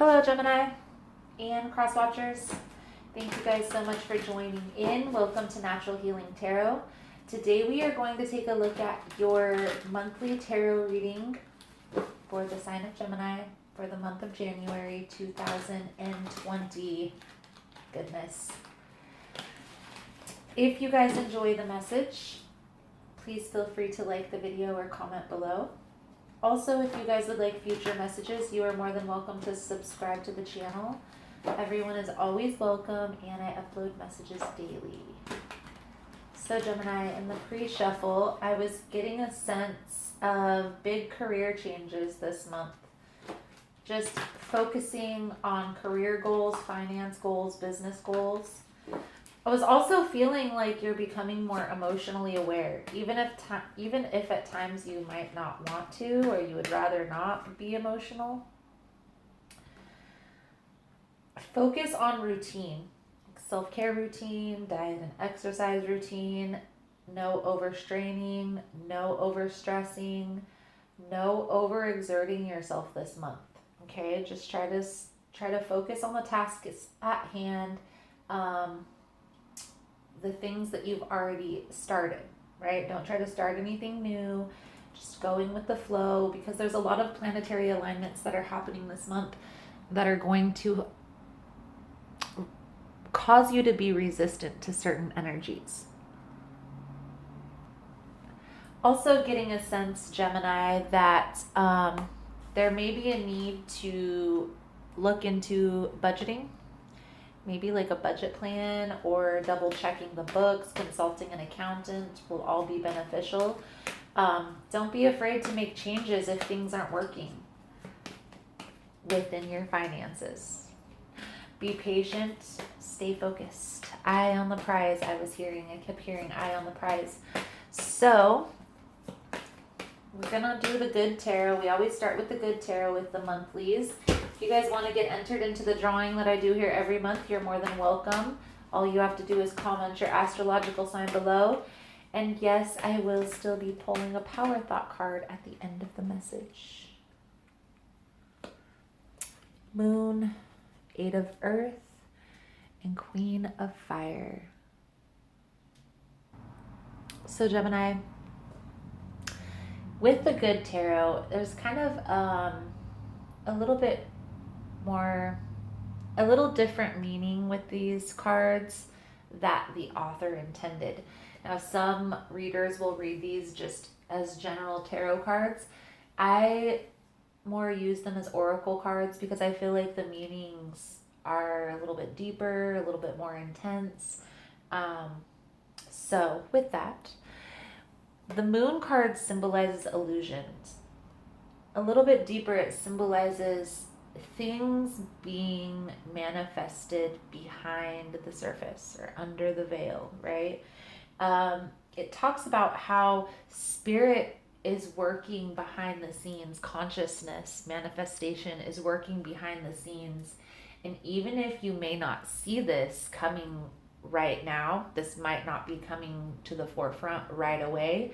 Hello, Gemini and Cross Watchers. Thank you guys so much for joining in. Welcome to Natural Healing Tarot. Today we are going to take a look at your monthly tarot reading for the sign of Gemini for the month of January 2020. Goodness. If you guys enjoy the message, please feel free to like the video or comment below. Also, if you guys would like future messages, you are more than welcome to subscribe to the channel. Everyone is always welcome, and I upload messages daily. So Gemini, in the pre-shuffle, I was getting a sense of big career changes this month. Just focusing on career goals, finance goals, business goals. I was also feeling like you're becoming more emotionally aware, even if at times you might not want to, or you would rather not be emotional. Focus on routine, self-care routine, diet and exercise routine, no overstraining, no overstressing, no overexerting yourself this month. Okay, just try to focus on the tasks at hand. The things that you've already started, right? Don't try to start anything new, just going with the flow, because there's a lot of planetary alignments that are happening this month that are going to cause you to be resistant to certain energies. Also getting a sense, Gemini, that there may be a need to look into budgeting. Maybe like a budget plan or double checking the books, consulting an accountant will all be beneficial. Don't be afraid to make changes if things aren't working within your finances. Be patient, stay focused. Eye on the prize. I kept hearing eye on the prize. So we're gonna do the good tarot. We always start with the good tarot with the monthlies. If you guys want to get entered into the drawing that I do here every month, you're more than welcome. All you have to do is comment your astrological sign below. And yes, I will still be pulling a power thought card at the end of the message. Moon, 8 of Earth, and Queen of Fire. So Gemini, with the good tarot, there's kind of a little different meaning with these cards that the author intended. Now, some readers will read these just as general tarot cards. I more use them as oracle cards because I feel like the meanings are a little bit deeper, a little bit more intense. So with that, the moon card symbolizes illusions. A little bit deeper, it symbolizes things being manifested behind the surface or under the veil, right? It talks about how spirit is working behind the scenes, consciousness, manifestation is working behind the scenes. And even if you may not see this coming right now, this might not be coming to the forefront right away,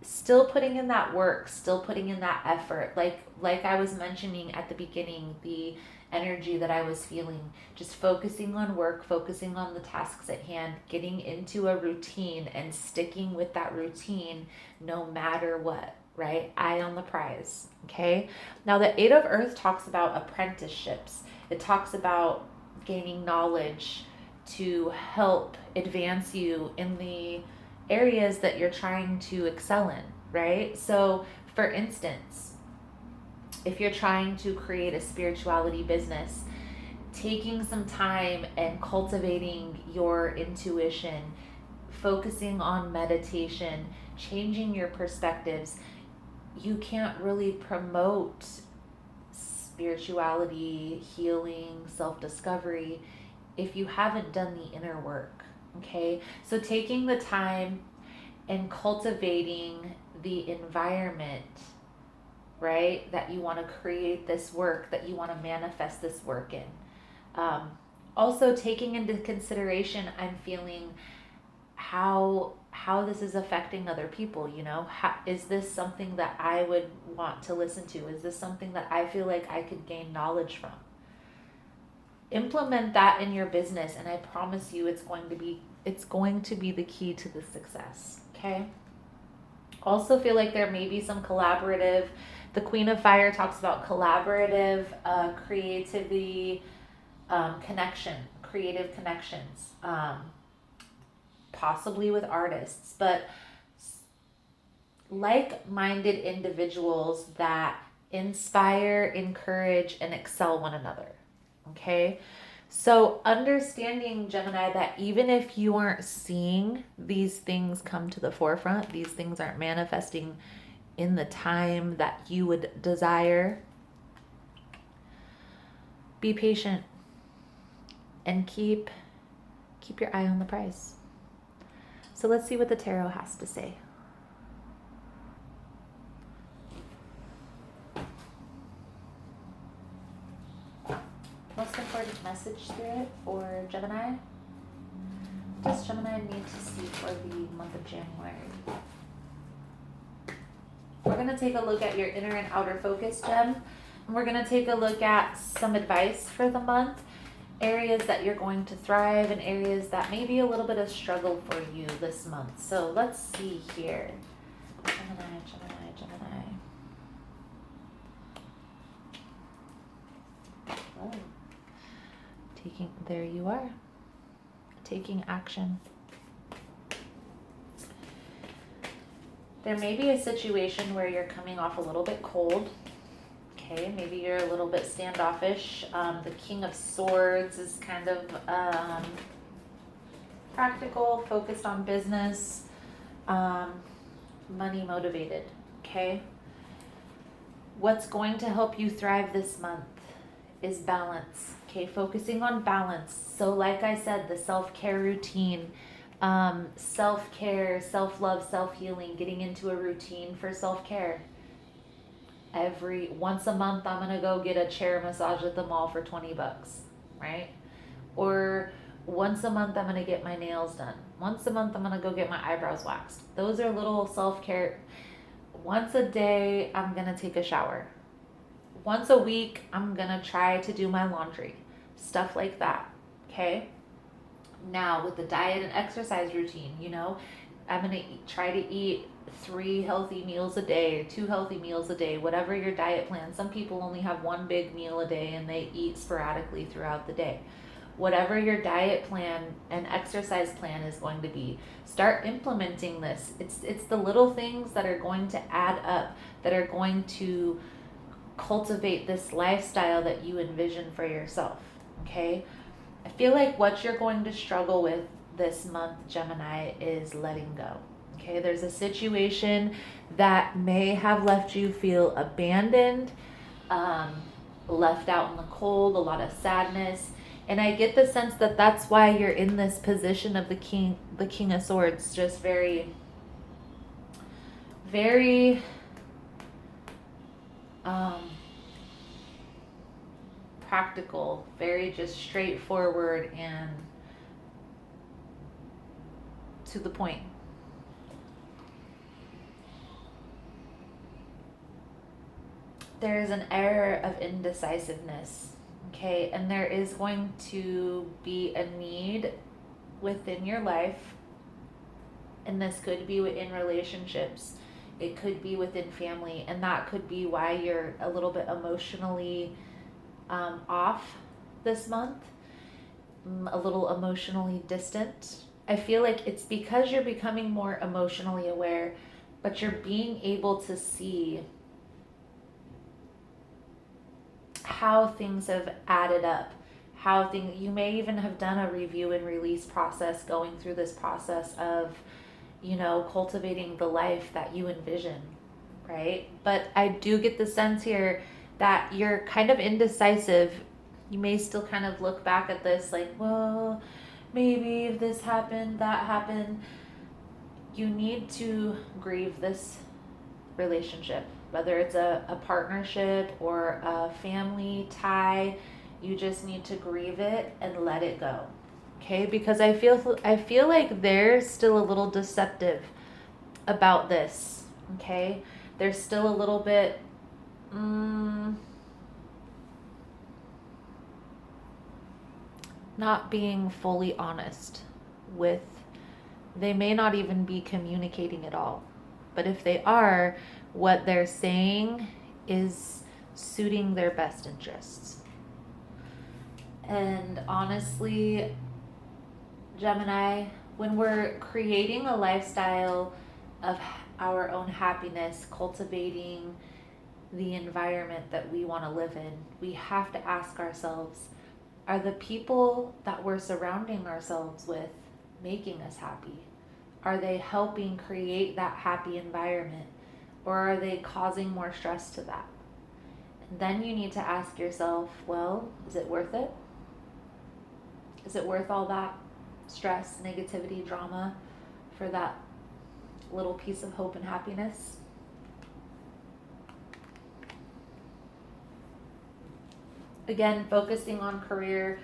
still putting in that work, still putting in that effort. Like I was mentioning at the beginning, the energy that I was feeling, just focusing on work, focusing on the tasks at hand, getting into a routine and sticking with that routine no matter what, right? Eye on the prize, okay? Now the 8 of Earth talks about apprenticeships. It talks about gaining knowledge to help advance you in the areas that you're trying to excel in, right? So for instance, if you're trying to create a spirituality business, taking some time and cultivating your intuition, focusing on meditation, changing your perspectives, you can't really promote spirituality, healing, self-discovery if you haven't done the inner work. Okay, so taking the time and cultivating the environment, right, that you want to create this work, that you want to manifest this work in. Also taking into consideration, I'm feeling how how this is affecting other people. Is this something that I would want to listen to? Is this something that I feel like I could gain knowledge from? Implement that in your business, and I promise you it's going to be the key to the success. Okay. Also feel like there may be some collaborative. The Queen of Fire talks about collaborative creativity, creative connections, possibly with artists, but like-minded individuals that inspire, encourage, and excel one another. Okay. So understanding, Gemini, that even if you aren't seeing these things come to the forefront, these things aren't manifesting in the time that you would desire, be patient and keep your eye on the prize. So let's see what the tarot has to say. Most important message, Spirit, for Gemini. What does Gemini need to see for the month of January? We're going to take a look at your inner and outer focus, Gem. And we're going to take a look at some advice for the month. Areas that you're going to thrive and areas that may be a little bit of struggle for you this month. So let's see here. Gemini. Oh. There you are. Taking action. There may be a situation where you're coming off a little bit cold. Okay, maybe you're a little bit standoffish. The King of Swords is kind of practical, focused on business, money motivated. Okay. What's going to help you thrive this month is balance. Okay, focusing on balance. So like I said, the self-care routine, self-care, self-love, self-healing, getting into a routine for self-care. Once a month, I'm going to go get a chair massage at the mall for $20, right? Or once a month, I'm going to get my nails done. Once a month, I'm going to go get my eyebrows waxed. Those are little self-care. Once a day, I'm going to take a shower. Once a week, I'm going to try to do my laundry. Stuff like that. Okay. Now with the diet and exercise routine, I'm going to try to eat 3 healthy meals a day, 2 healthy meals a day, whatever your diet plan. Some people only have 1 big meal a day and they eat sporadically throughout the day. Whatever your diet plan and exercise plan is going to be, start implementing this. It's the little things that are going to add up, that are going to cultivate this lifestyle that you envision for yourself. Okay. I feel like what you're going to struggle with this month, Gemini, is letting go. Okay. There's a situation that may have left you feel abandoned, left out in the cold, a lot of sadness. And I get the sense that that's why you're in this position of the King of Swords, just very, very, practical, very just straightforward and to the point. There is an air of indecisiveness, okay? And there is going to be a need within your life, and this could be in relationships. It could be within family, and that could be why you're a little bit emotionally off this month, a little emotionally distant. I feel like it's because you're becoming more emotionally aware, but you're being able to see how things have added up, you may even have done a review and release process, going through this process of, cultivating the life that you envision, right? But I do get the sense here that you're kind of indecisive. You may still kind of look back at this like, well, maybe if this happened, that happened. You need to grieve this relationship, whether it's a partnership or a family tie. You just need to grieve it and let it go. Okay, because I feel like they're still a little deceptive about this. Okay, they're still a little bit not being fully honest with, they may not even be communicating at all. But if they are, what they're saying is suiting their best interests. And honestly, Gemini, when we're creating a lifestyle of our own happiness, cultivating the environment that we want to live in, we have to ask ourselves, are the people that we're surrounding ourselves with making us happy? Are they helping create that happy environment? Or are they causing more stress to that? And then you need to ask yourself, well, is it worth it? Is it worth all that stress, negativity, drama for that little piece of hope and happiness? Again, focusing on career,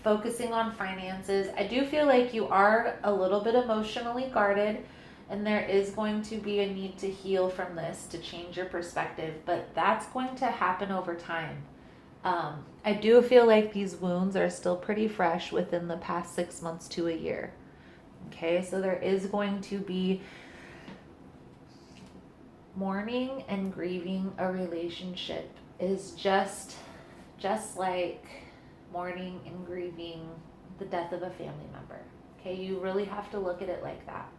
focusing on finances. I do feel like you are a little bit emotionally guarded, and there is going to be a need to heal from this, to change your perspective, but that's going to happen over time. I do feel like these wounds are still pretty fresh within the past 6 months to a year. Okay, so there is going to be mourning and grieving a relationship is just like mourning and grieving the death of a family member. Okay, you really have to look at it like that.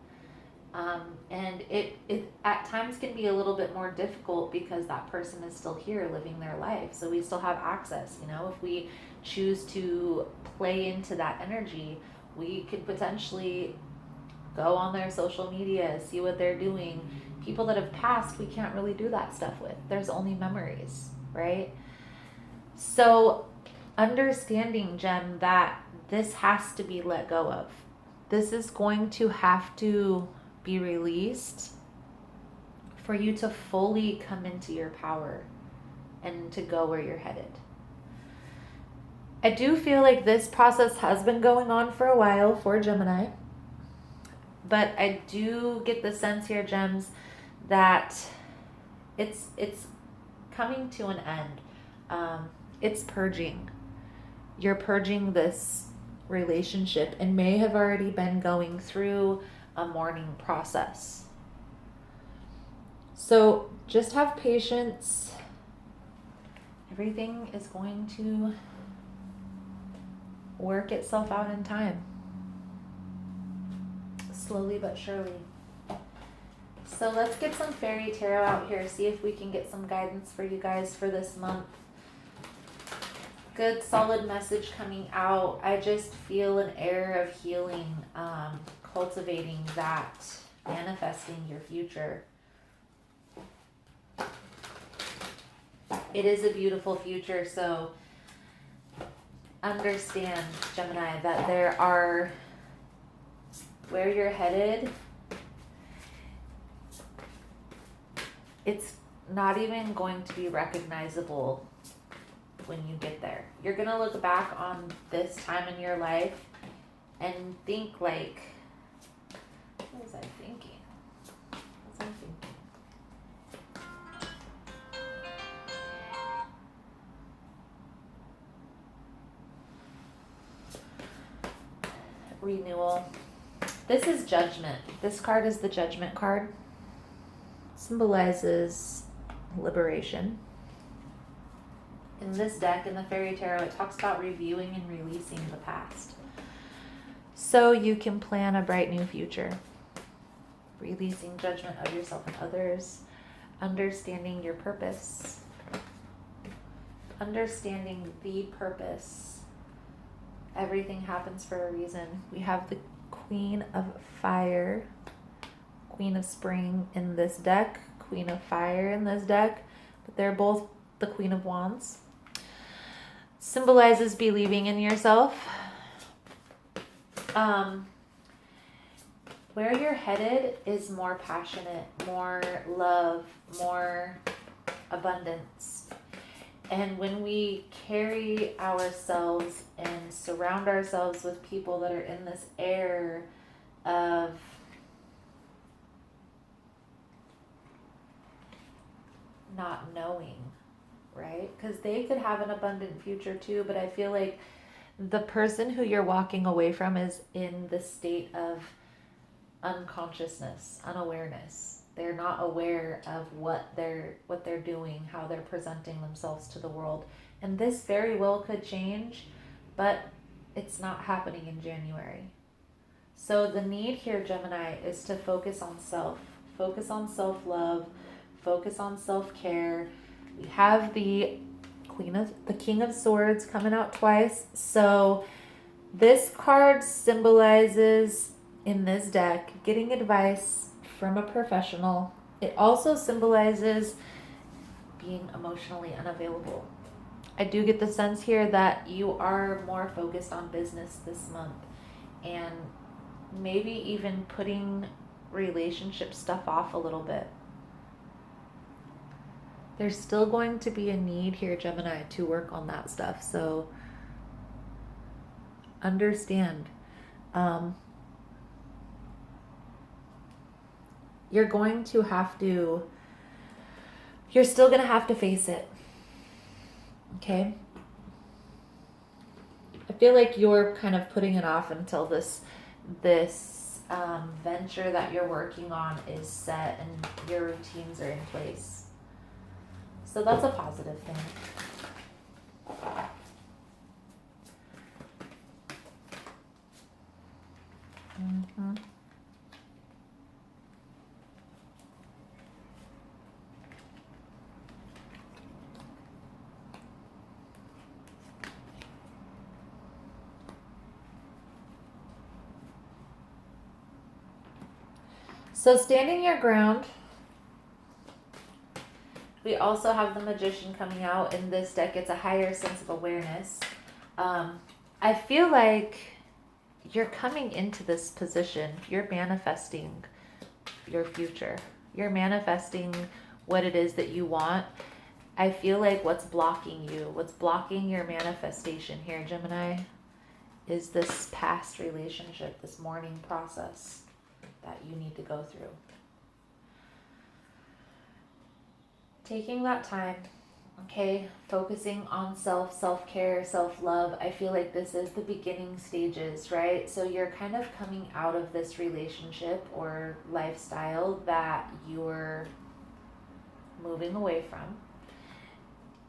And it at times can be a little bit more difficult because that person is still here living their life. So we still have access, if we choose to play into that energy, we could potentially go on their social media, see what they're doing. People that have passed, we can't really do that stuff with. There's only memories, right? So understanding, Gem, that this has to be let go of. This is going to have to be released for you to fully come into your power and to go where you're headed. I do feel like this process has been going on for a while for Gemini, but I do get the sense here, Gems, that it's coming to an end. It's purging. You're purging this relationship and may have already been going through a mourning process. So just have patience. Everything is going to work itself out in time. Slowly but surely. So let's get some fairy tarot out here, see if we can get some guidance for you guys for this month. Good solid message coming out. I just feel an air of healing, cultivating that, manifesting your future. It is a beautiful future, so understand, Gemini, that there are, where you're headed, it's not even going to be recognizable when you get there. You're going to look back on this time in your life and think like, what was I thinking? What was I thinking? Renewal. This is Judgment. This card is the Judgment card. Symbolizes liberation. In this deck, in the Fairy Tarot, it talks about reviewing and releasing the past, so you can plan a bright new future. Releasing judgment of yourself and others. Understanding your purpose. Understanding the purpose. Everything happens for a reason. We have the Queen of Fire, Queen of Spring in this deck, Queen of Fire in this deck, but they're both the Queen of Wands. Symbolizes believing in yourself. Where you're headed is more passionate, more love, more abundance. And when we carry ourselves and surround ourselves with people that are in this air of not knowing, right? Because they could have an abundant future too, but I feel like the person who you're walking away from is in the state of unconsciousness, unawareness. They're not aware of what they're doing, how they're presenting themselves to the world. And this very well could change, but it's not happening in January. So the need here, Gemini, is to focus on self, focus on self-love, focus on self-care. We have the King of Swords coming out twice. So this card symbolizes in this deck getting advice from a professional. It also symbolizes being emotionally unavailable. I do get the sense here that you are more focused on business this month and maybe even putting relationship stuff off a little bit. There's still going to be a need here, Gemini, to work on that stuff. So understand. You're still going to have to face it. Okay? I feel like you're kind of putting it off until this venture that you're working on is set and your routines are in place. So that's a positive thing. Mm-hmm. So standing your ground. We also have the Magician coming out in this deck. It's a higher sense of awareness. I feel like you're coming into this position. You're manifesting your future. You're manifesting what it is that you want. I feel like what's blocking your manifestation here, Gemini, is this past relationship, this mourning process that you need to go through. Taking that time, okay, focusing on self-care, self-love. I feel like this is the beginning stages, right? So you're kind of coming out of this relationship or lifestyle that you're moving away from.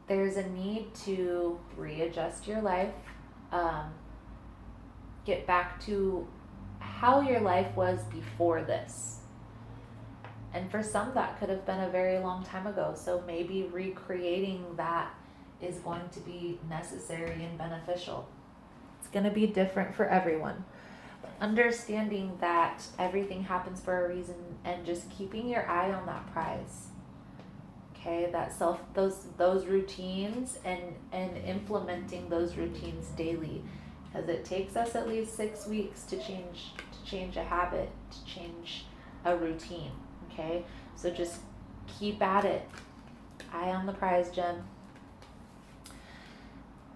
There's a need to readjust your life, get back to how your life was before this. And for some, that could have been a very long time ago. So maybe recreating that is going to be necessary and beneficial. It's going to be different for everyone. But understanding that everything happens for a reason and just keeping your eye on that prize. Okay, those routines and implementing those routines daily, because it takes us at least 6 weeks to change a habit, to change a routine. Okay, so just keep at it. Eye on the prize, Gem.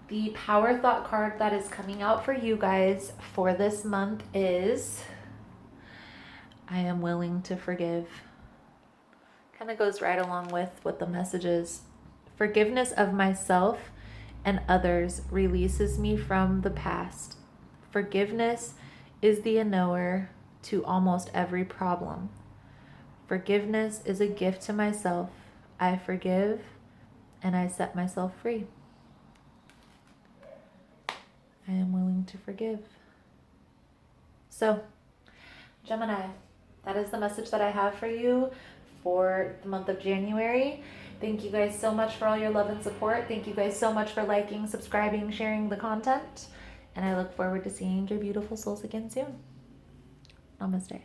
The Power Thought card that is coming out for you guys for this month is I am willing to forgive. Kind of goes right along with what the message is. Forgiveness of myself and others releases me from the past. Forgiveness is the knower to almost every problem. Forgiveness is a gift to myself. I forgive and I set myself free. I am willing to forgive. So, Gemini, that is the message that I have for you for the month of January. Thank you guys so much for all your love and support. Thank you guys so much for liking, subscribing, sharing the content. And I look forward to seeing your beautiful souls again soon. Namaste.